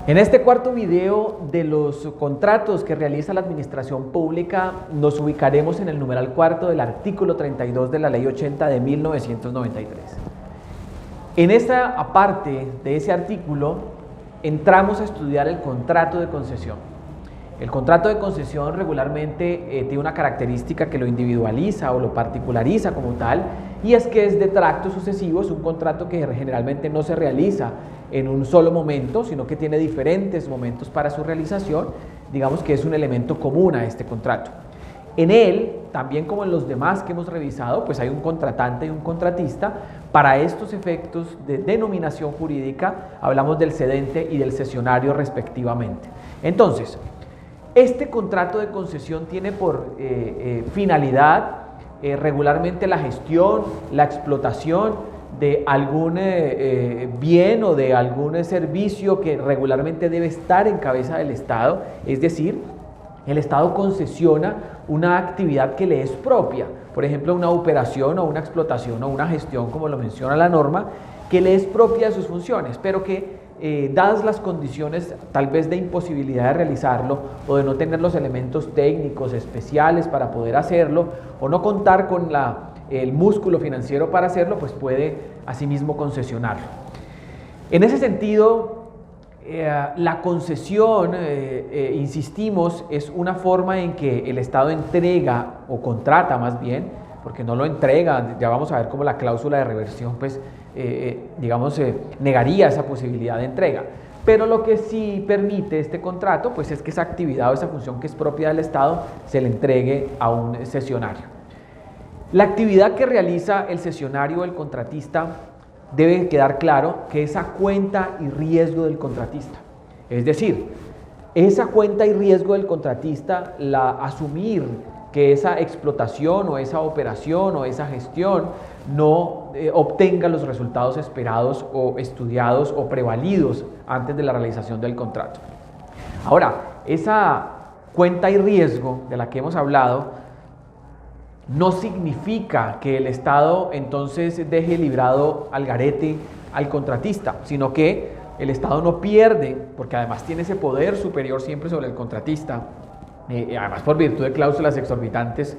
En este cuarto video de los contratos que realiza la administración pública nos ubicaremos en el numeral cuarto del artículo 32 de la Ley 80 de 1993. En esta parte de ese artículo entramos a estudiar el contrato de concesión. El contrato de concesión regularmente tiene una característica que lo individualiza o lo particulariza como tal, y es que es de tracto sucesivo, es un contrato que generalmente no se realiza en un solo momento, sino que tiene diferentes momentos para su realización. Digamos que es un elemento común a este contrato. En él, también como en los demás que hemos revisado, pues hay un contratante y un contratista. Para estos efectos de denominación jurídica, hablamos del cedente y del cesionario respectivamente. Entonces, este contrato de concesión tiene por finalidad regularmente la gestión, la explotación de algún bien o de algún servicio que regularmente debe estar en cabeza del Estado, es decir, el Estado concesiona una actividad que le es propia, por ejemplo, una operación o una explotación o una gestión, como lo menciona la norma, que le es propia de sus funciones, pero que dadas las condiciones tal vez de imposibilidad de realizarlo o de no tener los elementos técnicos especiales para poder hacerlo o no contar con el músculo financiero para hacerlo, pues puede asimismo concesionarlo. En ese sentido, la concesión, insistimos, es una forma en que el Estado entrega o contrata más bien, porque no lo entrega, ya vamos a ver cómo la cláusula de reversión pues negaría esa posibilidad de entrega. Pero lo que sí permite este contrato pues es que esa actividad o esa función que es propia del Estado se le entregue a un cesionario. La actividad que realiza el cesionario o el contratista debe quedar claro que es a cuenta y riesgo del contratista. Es decir, esa cuenta y riesgo del contratista, asumir que esa explotación o esa operación o esa gestión no obtenga los resultados esperados o estudiados o prevalidos antes de la realización del contrato. Ahora, esa cuenta y riesgo de la que hemos hablado no significa que el Estado entonces deje librado al garete al contratista, sino que el Estado no pierde, porque además tiene ese poder superior siempre sobre el contratista, además por virtud de cláusulas exorbitantes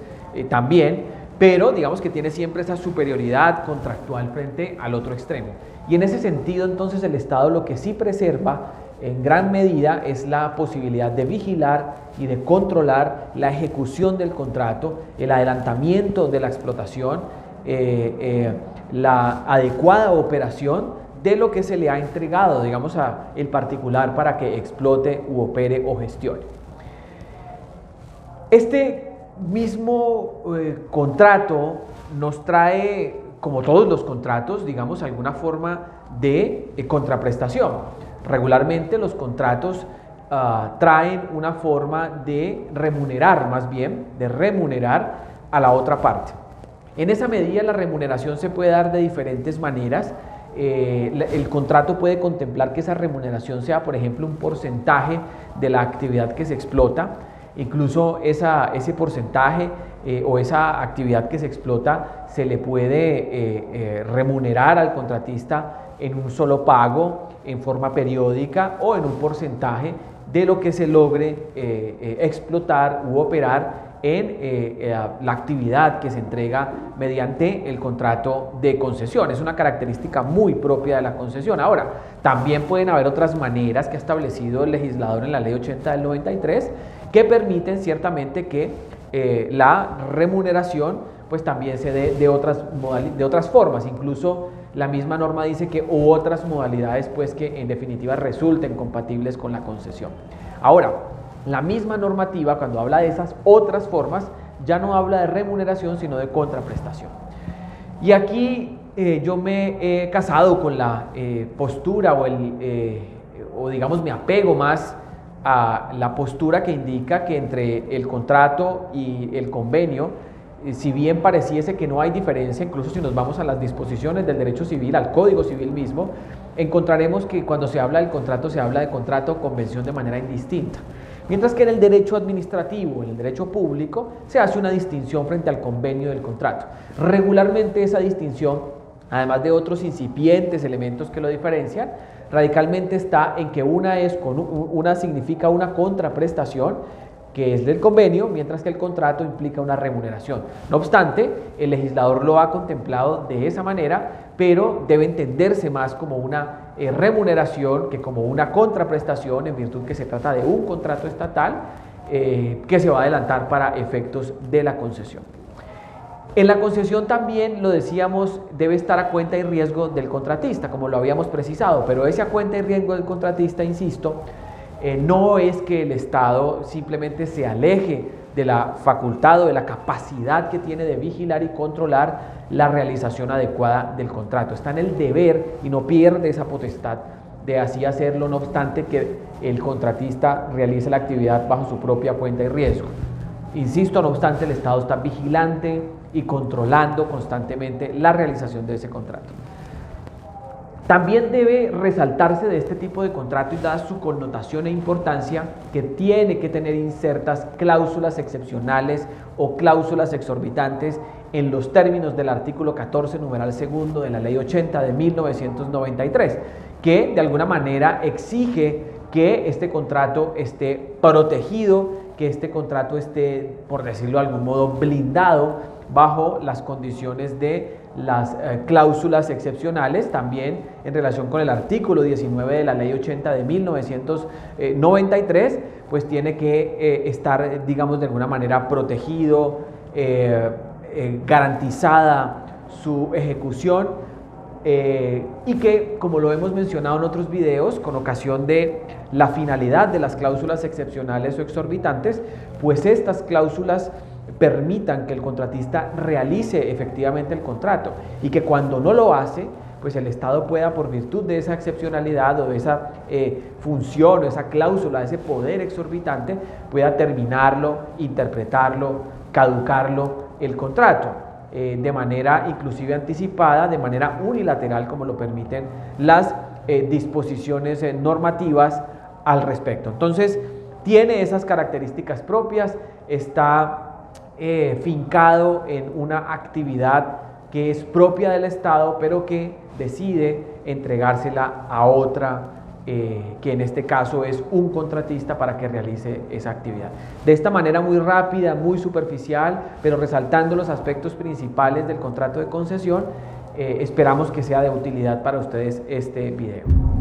también, pero digamos que tiene siempre esa superioridad contractual frente al otro extremo. Y en ese sentido entonces el Estado lo que sí preserva en gran medida es la posibilidad de vigilar y de controlar la ejecución del contrato, el adelantamiento de la explotación, la adecuada operación de lo que se le ha entregado, digamos, al particular para que explote u opere o gestione. Este mismo contrato nos trae, como todos los contratos, digamos, alguna forma de contraprestación. Regularmente los contratos traen una forma de remunerar, más bien, de remunerar a la otra parte. En esa medida la remuneración se puede dar de diferentes maneras. El contrato puede contemplar que esa remuneración sea, por ejemplo, un porcentaje de la actividad que se explota. Incluso ese porcentaje o esa actividad que se explota se le puede remunerar al contratista en un solo pago, en forma periódica o en un porcentaje de lo que se logre explotar u operar en la actividad que se entrega mediante el contrato de concesión. Es una característica muy propia de la concesión. Ahora, también pueden haber otras maneras que ha establecido el legislador en la Ley 80 del 93 que permiten ciertamente que la remuneración pues también se dé de otras formas. Incluso la misma norma dice que otras modalidades pues que en definitiva resulten compatibles con la concesión. Ahora, la misma normativa cuando habla de esas otras formas ya no habla de remuneración sino de contraprestación. Y aquí yo me he casado con la postura o digamos me apego más a la postura que indica que entre el contrato y el convenio, si bien pareciese que no hay diferencia, incluso si nos vamos a las disposiciones del derecho civil, al Código Civil mismo, encontraremos que cuando se habla del contrato, se habla de contrato o convención de manera indistinta. Mientras que en el derecho administrativo, en el derecho público, se hace una distinción frente al convenio del contrato. Regularmente esa distinción, además de otros incipientes elementos que lo diferencian, radicalmente está en que una significa una contraprestación, que es del convenio, mientras que el contrato implica una remuneración. No obstante, el legislador lo ha contemplado de esa manera, pero debe entenderse más como una remuneración que como una contraprestación, en virtud que se trata de un contrato estatal que se va a adelantar para efectos de la concesión. En la concesión también, lo decíamos, debe estar a cuenta y riesgo del contratista, como lo habíamos precisado, pero ese a cuenta y riesgo del contratista, insisto, no es que el Estado simplemente se aleje de la facultad o de la capacidad que tiene de vigilar y controlar la realización adecuada del contrato. Está en el deber y no pierde esa potestad de así hacerlo, no obstante que el contratista realice la actividad bajo su propia cuenta y riesgo. Insisto, no obstante, el Estado está vigilante y controlando constantemente la realización de ese contrato. También debe resaltarse de este tipo de contrato, y dada su connotación e importancia, que tiene que tener insertas cláusulas excepcionales o cláusulas exorbitantes en los términos del artículo 14, numeral segundo de la Ley 80 de 1993, que de alguna manera exige que este contrato esté protegido, que este contrato esté, por decirlo de algún modo, blindado bajo las condiciones de las cláusulas excepcionales. También en relación con el artículo 19 de la Ley 80 de 1993, pues tiene que estar, digamos, de alguna manera protegido, garantizada su ejecución, y que, como lo hemos mencionado en otros videos, con ocasión de la finalidad de las cláusulas excepcionales o exorbitantes, pues estas cláusulas permitan que el contratista realice efectivamente el contrato, y que cuando no lo hace, pues el Estado pueda, por virtud de esa excepcionalidad o de esa función o esa cláusula, ese poder exorbitante, pueda terminarlo, interpretarlo, caducarlo el contrato de manera inclusive anticipada, de manera unilateral, como lo permiten las disposiciones normativas al respecto. Entonces, tiene esas características propias, está fincado en una actividad que es propia del Estado, pero que decide entregársela a otra, que en este caso es un contratista, para que realice esa actividad. De esta manera muy rápida, muy superficial, pero resaltando los aspectos principales del contrato de concesión, esperamos que sea de utilidad para ustedes este video.